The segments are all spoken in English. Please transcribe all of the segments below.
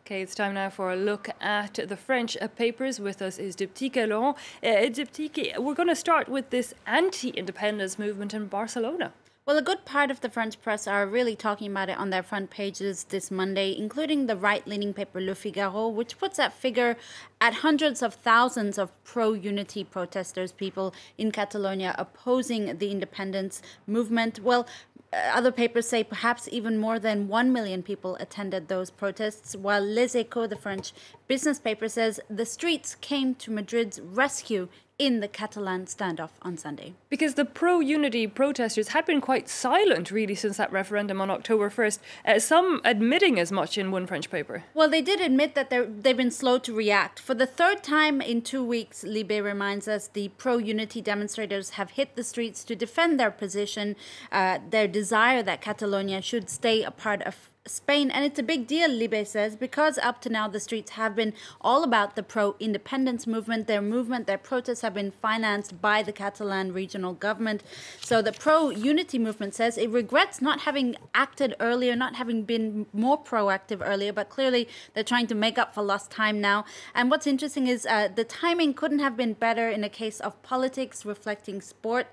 Okay, it's time now for a look at the French papers. With us is Catalan. We're going to start with this anti-independence movement in Barcelona. Well, a good part of the French press are really talking about it on their front pages this Monday, including the right-leaning paper Le Figaro, which puts that figure at hundreds of thousands of pro-unity protesters, people in Catalonia opposing the independence movement. Well, other papers say perhaps even more than 1 million people attended those protests, while Les Echos, the French business paper, says the streets came to Madrid's rescue in the Catalan standoff on Sunday. Because the pro-unity protesters had been quite silent, really, since that referendum on October 1st, some admitting as much in one French paper. Well, they did admit that they've been slow to react. For the third time in 2 weeks, Libé reminds us, the pro-unity demonstrators have hit the streets to defend their position, their desire that Catalonia should stay a part of Spain. And it's a big deal, Libé says, because up to now the streets have been all about the pro-independence movement. Their protests have been financed by the Catalan regional government. So the pro-unity movement says it regrets not having acted earlier, not having been more proactive earlier, but clearly they're trying to make up for lost time now. And what's interesting is the timing couldn't have been better in a case of politics reflecting sport.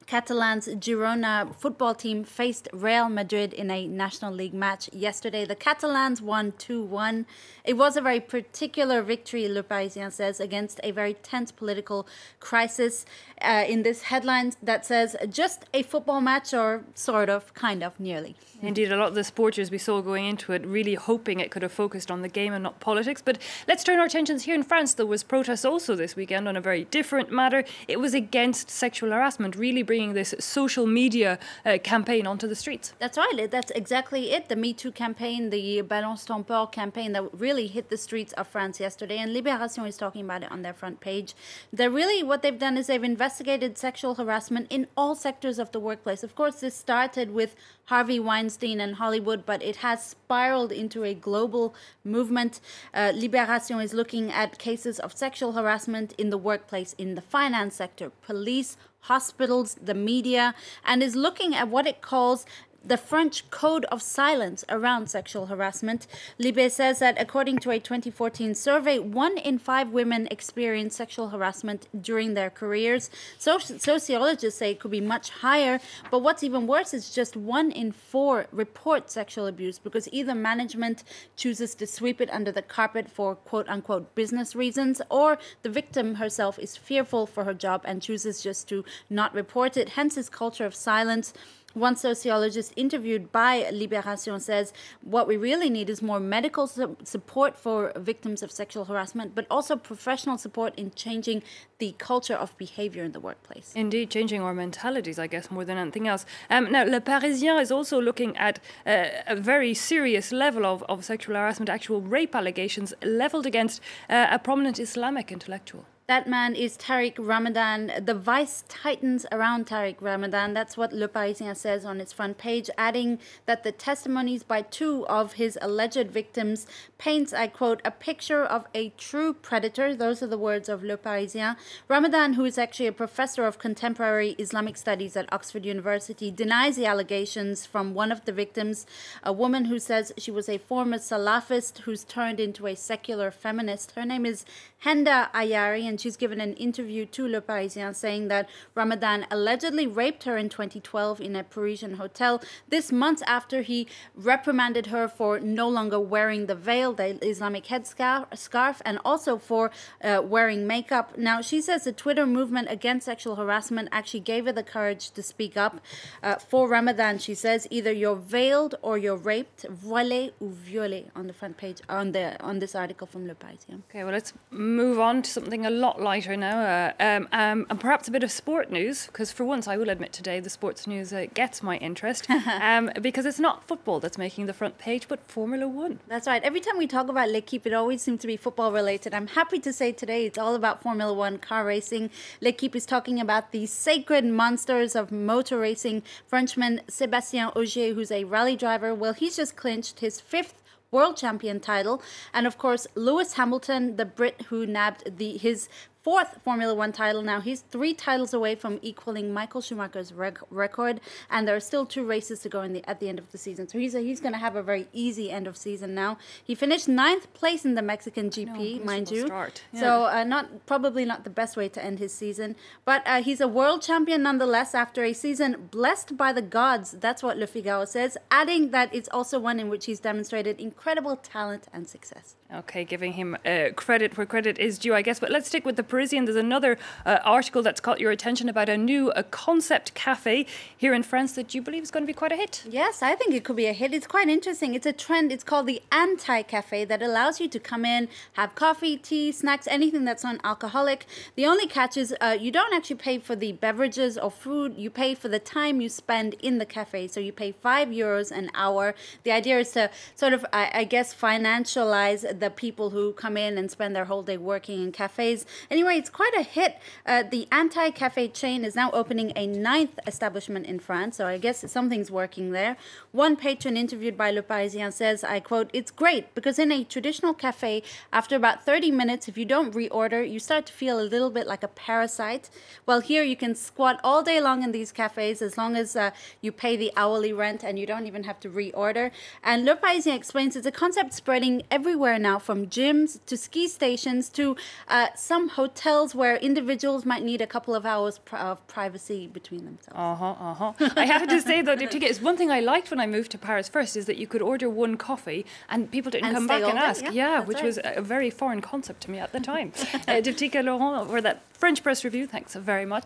Catalans' Girona football team faced Real Madrid in a National League match yesterday. The Catalans won 2-1. It was a very particular victory, Le Parisien says, against a very tense political crisis. In this headline that says, just a football match, or sort of, kind of, nearly. Indeed, a lot of the supporters we saw going into it really hoping it could have focused on the game and not politics. But let's turn our attentions here in France. There was protests also this weekend on a very different matter. It was against sexual harassment, really bringing this social media campaign onto the streets. That's right. That's exactly it. The Me Too campaign, the Balance ton port campaign that really hit the streets of France yesterday. And Libération is talking about it on their front page. What they've done is they've investigated sexual harassment in all sectors of the workplace. Of course, this started with Harvey Weinstein and Hollywood, but it has spiraled into a global movement. Libération is looking at cases of sexual harassment in the workplace, in the finance sector, police, hospitals, the media, and is looking at what it calls the French code of silence around sexual harassment. Libé says that according to a 2014 survey, 1 in 5 women experience sexual harassment during their careers. Sociologists say it could be much higher, but what's even worse is just 1 in 4 report sexual abuse because either management chooses to sweep it under the carpet for quote-unquote business reasons, or the victim herself is fearful for her job and chooses just to not report it. Hence this culture of silence. One sociologist interviewed by Libération says what we really need is more medical support for victims of sexual harassment, but also professional support in changing the culture of behavior in the workplace. Indeed, changing our mentalities, I guess, more than anything else. Now, Le Parisien is also looking at a very serious level of sexual harassment, actual rape allegations leveled against a prominent Islamic intellectual. That man is Tariq Ramadan. The vice tightens around Tariq Ramadan. That's what Le Parisien says on its front page, adding that the testimonies by 2 of his alleged victims paints, I quote, a picture of a true predator. Those are the words of Le Parisien. Ramadan, who is actually a professor of contemporary Islamic studies at Oxford University, denies the allegations from one of the victims, a woman who says she was a former Salafist who's turned into a secular feminist. Her name is Henda Ayari, and she's given an interview to Le Parisien saying that Ramadan allegedly raped her in 2012 in a Parisian hotel. This month after he reprimanded her for no longer wearing the veil, the Islamic headscarf, and also for wearing makeup. Now, she says the Twitter movement against sexual harassment actually gave her the courage to speak up. For Ramadan, she says, either you're veiled or you're raped, voilé ou violé, on the front page, on this article from Le Parisien. Okay, well, let's move on to something a lot lighter now, and perhaps a bit of sport news, because for once I will admit today the sports news gets my interest, because it's not football that's making the front page, but Formula 1. That's right. Every time we talk about L'Equipe, it always seems to be football related. I'm happy to say today it's all about Formula 1 car racing. L'Equipe is talking about the sacred monsters of motor racing. Frenchman Sébastien Ogier, who's a rally driver, well, he's just clinched his 5th world champion title. And of course, Lewis Hamilton, the Brit who nabbed his fourth Formula One title now. He's 3 titles away from equaling Michael Schumacher's record, and there are still 2 races to go at the end of the season. So he's going to have a very easy end of season now. He finished 9th place in the Mexican GP, mind you. Start. Yeah. So probably not the best way to end his season. But he's a world champion nonetheless after a season blessed by the gods. That's what Le Figaro says, adding that it's also one in which he's demonstrated incredible talent and success. Okay, giving him credit where credit is due, I guess. But let's stick with the Parisian. There's another article that's caught your attention about a new concept cafe here in France that you believe is going to be quite a hit. Yes, I think it could be a hit. It's quite interesting. It's a trend. It's called the anti-café that allows you to come in, have coffee, tea, snacks, anything that's non-alcoholic. The only catch is you don't actually pay for the beverages or food. You pay for the time you spend in the cafe. So you pay €5 an hour. The idea is to sort of, I guess, financialize the people who come in and spend their whole day working in cafes. Anyway, it's quite a hit. The anti-cafe chain is now opening a 9th establishment in France, so I guess something's working there. One patron interviewed by Le Parisien says, I quote, "It's great because in a traditional cafe, after about 30 minutes, if you don't reorder, you start to feel a little bit like a parasite. Well, here you can squat all day long in these cafes as long as you pay the hourly rent and you don't even have to reorder." And Le Parisien explains it's a concept spreading everywhere now, from gyms to ski stations to some hotels where individuals might need a couple of hours of privacy between themselves. I have to say, though, it's one thing I liked when I moved to Paris first is that you could order one coffee and people didn't come back and ask. Yeah, which was a very foreign concept to me at the time. Diptyque Laurent, for that French press review, thanks very much.